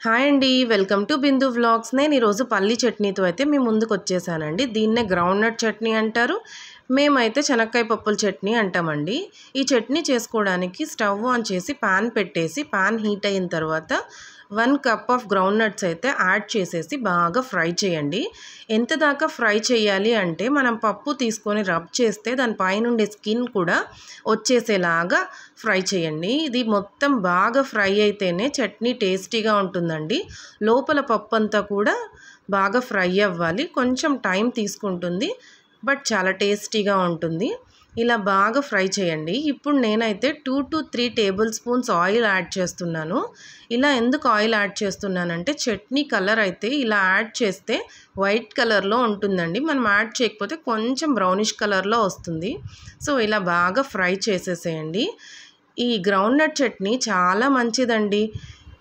Hi అండి, welcome to Bindu vlogs. నేను ఈరోజు పల్లి చట్నీతో అయితే మీ ముందుకు వచ్చేసానండి. దీన్నే గ్రౌండ్ నట్ చట్నీ అంటారు, మేమైతే శనక్కాయ పప్పుల చట్నీ అంటామండి. ఈ చట్నీ చేసుకోవడానికి స్టవ్ ఆన్ చేసి పాన్ పెట్టేసి పాన్ హీట్ అయిన తర్వాత 1 కప్ ఆఫ్ గ్రౌండ్ నట్స్ అయితే యాడ్ చేసేసి బాగా ఫ్రై చేయండి. ఎంత దాకా ఫ్రై చేయాలి అంటే మనం పప్పు తీసుకొని రబ్ చేస్తే దాని పైనుండే స్కిన్ కూడా వచ్చేసేలాగా ఫ్రై చేయండి. ఇది మొత్తం బాగా ఫ్రై అయితేనే చట్నీ టేస్టీగా ఉంటుందండి. లోపల పప్పు అంతా కూడా బాగా ఫ్రై అవ్వాలి, కొంచెం టైం తీసుకుంటుంది, బట్ చాలా టేస్టీగా ఉంటుంది. ఇలా బాగా ఫ్రై చేయండి. ఇప్పుడు నేనైతే 2 to 3 table spoons oil add చేస్తున్నాను. ఇలా ఎందుకు ఆయిల్ యాడ్ చేస్తున్నానంటే చట్నీ కలర్ అయితే ఇలా యాడ్ చేస్తే వైట్ కలర్లో ఉంటుందండి, మనం యాడ్ చేయకపోతే కొంచెం బ్రౌనిష్ కలర్లో వస్తుంది. సో ఇలా బాగా ఫ్రై చేసేసేయండి. ఈ గ్రౌండ్ నట్ చట్నీ చాలా మంచిదండి.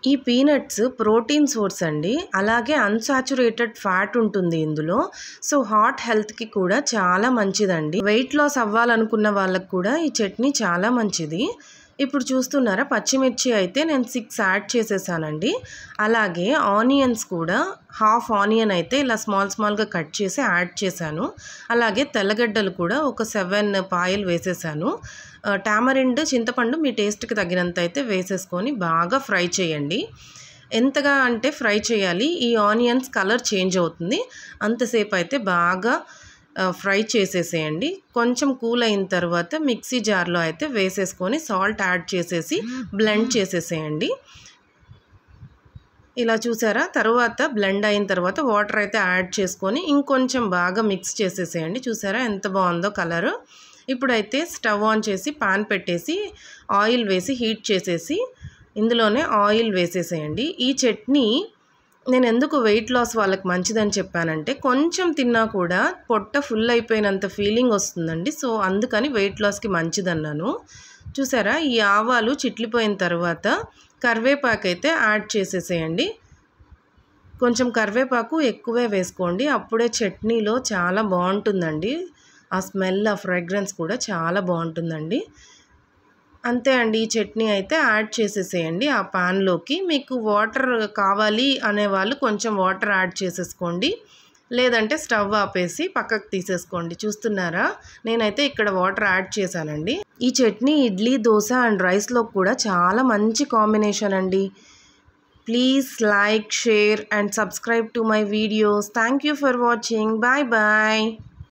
ఈ పీనట్స్ ప్రోటీన్ సోర్స్ అండి, అలాగే అన్సాచురేటెడ్ ఫ్యాట్ ఉంటుంది ఇందులో. సో హార్ట్ హెల్త్కి కూడా చాలా మంచిదండి. వెయిట్ లాస్ అవ్వాలనుకున్న వాళ్ళకు కూడా ఈ చట్నీ చాలా మంచిది. ఇప్పుడు చూస్తున్నారా, పచ్చిమిర్చి అయితే నేను 6 యాడ్ చేసేసానండి. అలాగే ఆనియన్స్ కూడా హాఫ్ ఆనియన్ అయితే ఇలా స్మాల్గా కట్ చేసి యాడ్ చేశాను. అలాగే తెల్లగడ్డలు కూడా ఒక 7 పాయలు వేసేసాను. టామరిండ్ చింతపండు మీ టేస్ట్కి తగినంత అయితే వేసేసుకొని బాగా ఫ్రై చేయండి. ఎంతగా అంటే ఫ్రై చేయాలి, ఈ ఆనియన్స్ కలర్ చేంజ్ అవుతుంది అంతసేపు అయితే బాగా ఫ్రై చేసేసేయండి. కొంచెం కూల్ అయిన తర్వాత మిక్సీ జార్లో అయితే వేసేసుకొని సాల్ట్ యాడ్ చేసేసి బ్లెండ్ చేసేసేయండి. ఇలా చూసారా, తర్వాత బ్లెండ్ అయిన తర్వాత వాటర్ అయితే యాడ్ చేసుకొని ఇంకొంచెం బాగా మిక్స్ చేసేసేయండి. చూసారా ఎంత బాగుందో కలరు. ఇప్పుడైతే స్టవ్ ఆన్ చేసి పాన్ పెట్టేసి ఆయిల్ వేసి హీట్ చేసేసి ఇందులోనే ఆయిల్ వేసేసేయండి. ఈ చట్నీ నేను ఎందుకు వెయిట్ లాస్ వాళ్ళకి మంచిదని చెప్పానంటే కొంచెం తిన్నా కూడా పొట్ట ఫుల్ అయిపోయినంత ఫీలింగ్ వస్తుందండి. సో అందుకని వెయిట్ లాస్కి మంచిదన్నాను. చూసారా, ఈ ఆవాలు చిట్లిపోయిన తర్వాత కరివేపాకు అయితే యాడ్ చేసేసేయండి. కొంచెం కరివేపాకు ఎక్కువే వేసుకోండి, అప్పుడే చట్నీలో చాలా బాగుంటుందండి. ఆ స్మెల్, ఆ ఫ్రేగ్రెన్స్ కూడా చాలా బాగుంటుందండి. అంతే అండి, ఈ చట్నీ అయితే యాడ్ చేసేసేయండి ఆ పాన్లోకి. మీకు వాటర్ కావాలి అనేవాళ్ళు కొంచెం వాటర్ యాడ్ చేసేసుకోండి, లేదంటే స్టవ్ ఆపేసి పక్కకు తీసేసుకోండి. చూస్తున్నారా, నేనైతే ఇక్కడ వాటర్ యాడ్ చేశానండి. ఈ చట్నీ ఇడ్లీ, దోశ అండ్ రైస్లో కూడా చాలా మంచి కాంబినేషన్ అండి. Please like, share and subscribe to my videos. Thank you for watching. Bye bye.